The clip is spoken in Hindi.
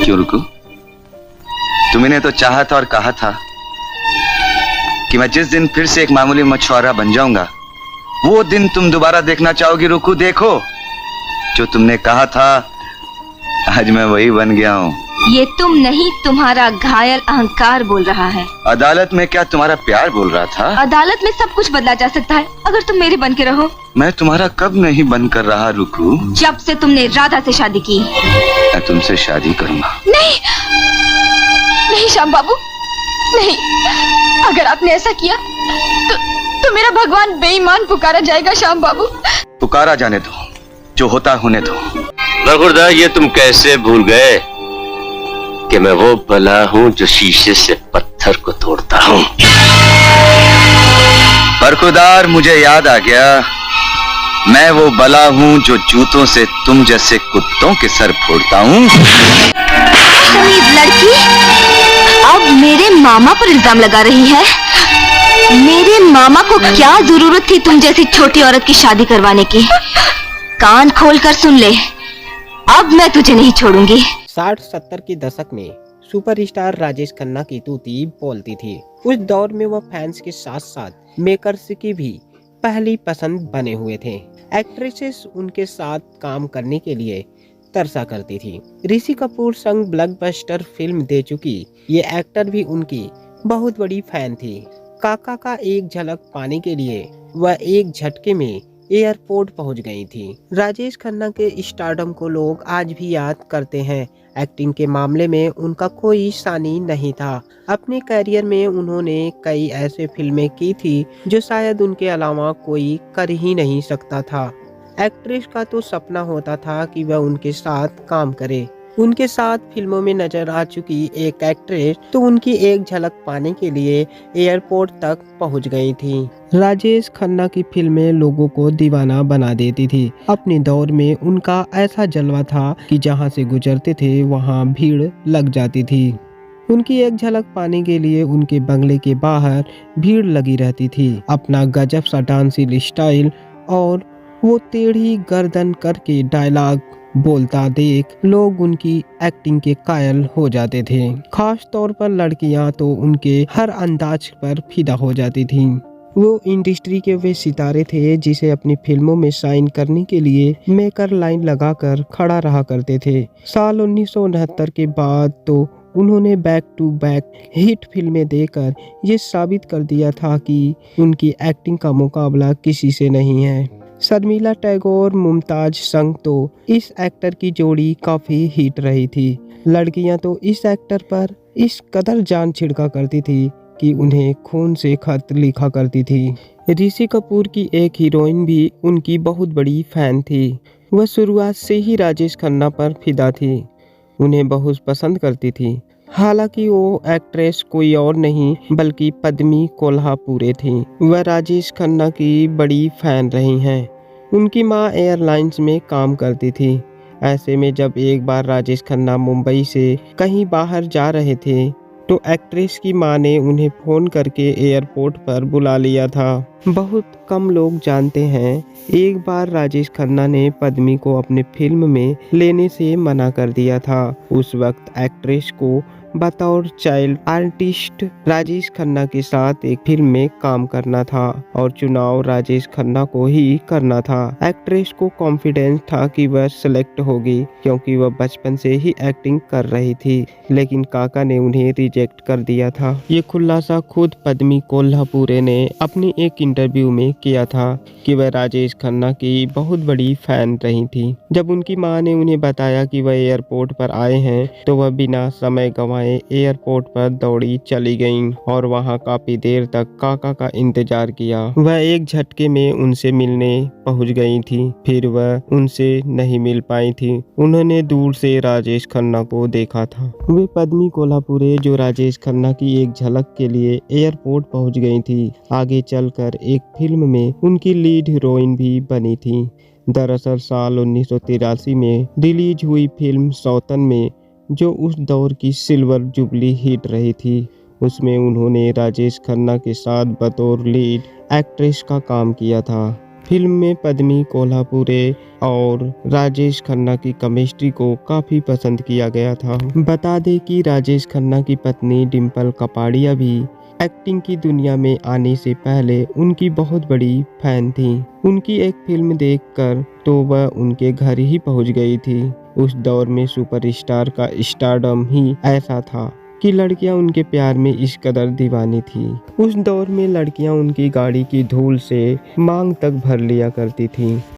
क्यों रुकू? तुमने तो चाहा था और कहा था कि मैं जिस दिन फिर से एक मामूली मछुआरा बन जाऊंगा वो दिन तुम दोबारा देखना चाहोगी। रुकू, देखो जो तुमने कहा था आज मैं वही बन गया हूँ। ये तुम नहीं, तुम्हारा घायल अहंकार बोल रहा है। अदालत में क्या तुम्हारा प्यार बोल रहा था? अदालत में सब कुछ बदला जा सकता है अगर तुम मेरे बन के रहो। मैं तुम्हारा कब नहीं बन कर रहा रुकू? जब से तुमने राधा से शादी की। मैं तुमसे शादी करूंगा। नहीं नहीं श्याम बाबू, नहीं। अगर आपने ऐसा किया तो मेरा भगवान बेईमान पुकारा जाएगा। श्याम बाबू पुकारा जाने दो, जो होता होने दो। बरखुरदार, ये तुम कैसे भूल गए कि मैं वो भला हूँ जो शीशे से पत्थर को तोड़ता हूँ। बरखुरदार, मुझे याद आ गया, मैं वो बला हूँ जो जूतों से तुम जैसे कुत्तों के सर फोड़ता हूँ। लड़की अब मेरे मामा पर इल्जाम लगा रही है। मेरे मामा को क्या जरूरत थी तुम जैसी छोटी औरत की शादी करवाने की? कान खोलकर सुन ले, अब मैं तुझे नहीं छोड़ूंगी। 60-70 के दशक में सुपरस्टार राजेश खन्ना की तूती बोलती थी। उस दौर में वह फैंस के साथ साथ मेकर्स की भी पहली पसंद बने हुए थे। एक्ट्रेसेस उनके साथ काम करने के लिए तरसा करती थी। ऋषि कपूर संग ब्लॉकबस्टर फिल्म दे चुकी ये एक्टर भी उनकी बहुत बड़ी फैन थी। काका का एक झलक पाने के लिए वह एक झटके में एयरपोर्ट पहुंच गई थी। राजेश खन्ना के स्टारडम को लोग आज भी याद करते हैं। एक्टिंग के मामले में उनका कोई सानी नहीं था। अपने करियर में उन्होंने कई ऐसे फिल्में की थी जो शायद उनके अलावा कोई कर ही नहीं सकता था। एक्ट्रेस का तो सपना होता था कि वह उनके साथ काम करे। उनके साथ फिल्मों में नजर आ चुकी एक एक्ट्रेस तो उनकी एक झलक पाने के लिए एयरपोर्ट तक पहुंच गई थी। राजेश खन्ना की फिल्में लोगों को दीवाना बना देती थी। अपने दौर में उनका ऐसा जलवा था कि जहां से गुजरते थे वहां भीड़ लग जाती थी। उनकी एक झलक पाने के लिए उनके बंगले के बाहर भीड़ लगी रहती थी। अपना गजब सा डांसिंग स्टाइल और वो टेढ़ी गर्दन करके डायलॉग बोलता देख लोग उनकी एक्टिंग के कायल हो जाते थे। खास तौर पर लड़कियां तो उनके हर अंदाज पर फिदा हो जाती थीं। वो इंडस्ट्री के वे सितारे थे जिसे अपनी फिल्मों में साइन करने के लिए मेकर लाइन लगाकर खड़ा रहा करते थे। साल 1969 के बाद तो उन्होंने बैक टू बैक हिट फिल्में देकर ये साबित कर दिया था कि उनकी एक्टिंग का मुकाबला किसी से नहीं है। शर्मिला टैगोर मुमताज संग तो इस एक्टर की जोड़ी काफी हिट रही थी। लड़कियां तो इस एक्टर पर इस कदर जान छिड़का करती थी कि उन्हें खून से खत लिखा करती थी। ऋषि कपूर की एक हीरोइन भी उनकी बहुत बड़ी फैन थी। वह शुरुआत से ही राजेश खन्ना पर फिदा थी, उन्हें बहुत पसंद करती थी। हालांकि वो एक्ट्रेस कोई और नहीं बल्कि पद्मी कोल्हापुरे थी। वह राजेश खन्ना की बड़ी फैन रही हैं। उनकी मां एयरलाइंस में काम करती थी। ऐसे में जब एक बार राजेश खन्ना मुंबई से कहीं बाहर जा रहे थे तो एक्ट्रेस की मां ने उन्हें फोन करके एयरपोर्ट पर बुला लिया था। बहुत कम लोग जानते हैं एक बार राजेश खन्ना ने पद्मी को अपने फिल्म में लेने से मना कर दिया था। उस वक्त एक्ट्रेस को बतौर चाइल्ड आर्टिस्ट राजेश खन्ना के साथ एक फिल्म में काम करना था और चुनाव राजेश खन्ना को ही करना था। एक्ट्रेस को कॉन्फिडेंस था कि वह सिलेक्ट होगी क्योंकि वह बचपन से ही एक्टिंग कर रही थी, लेकिन काका ने उन्हें रिजेक्ट कर दिया था। ये खुलासा खुद पद्मी कोल्हापुरे ने अपने एक इंटरव्यू में किया था कि वह राजेश खन्ना की बहुत बड़ी फैन रही थी। जब उनकी मां ने उन्हें बताया कि वह एयरपोर्ट पर आए हैं तो वह बिना समय गंवाए एयरपोर्ट पर दौड़ी चली गईं और वहां काफी देर तक काका का इंतजार किया। वह एक झटके में उनसे मिलने पहुंच गई थी, फिर वह उनसे नहीं मिल पाई थी। उन्होंने दूर से राजेश खन्ना को देखा था। वे पद्मी कोल्हापुरे जो राजेश खन्ना की एक झलक के लिए एयरपोर्ट पहुंच गई थी, आगे चलकर एक फिल्म में उनकी लीड हीरोइन भी बनी थी। दरअसल साल 1983 में रिलीज हुई फिल्म सौतन में जो उस दौर की सिल्वर जुबली हिट रही थी, उसमें उन्होंने राजेश खन्ना के साथ बतौर लीड एक्ट्रेस का काम किया था। फिल्म में पद्मी कोल्हापुरे और राजेश खन्ना की केमिस्ट्री को काफी पसंद किया गया था। बता दें कि राजेश खन्ना की पत्नी डिम्पल कपाड़िया भी एक्टिंग की दुनिया में आने से पहले उनकी बहुत बड़ी फैन थी। उनकी एक फिल्म देखकर तो वह उनके घर ही पहुंच गई थी। उस दौर में सुपरस्टार का स्टारडम ही ऐसा था कि लड़कियां उनके प्यार में इस कदर दीवानी थी। उस दौर में लड़कियां उनकी गाड़ी की धूल से मांग तक भर लिया करती थीं।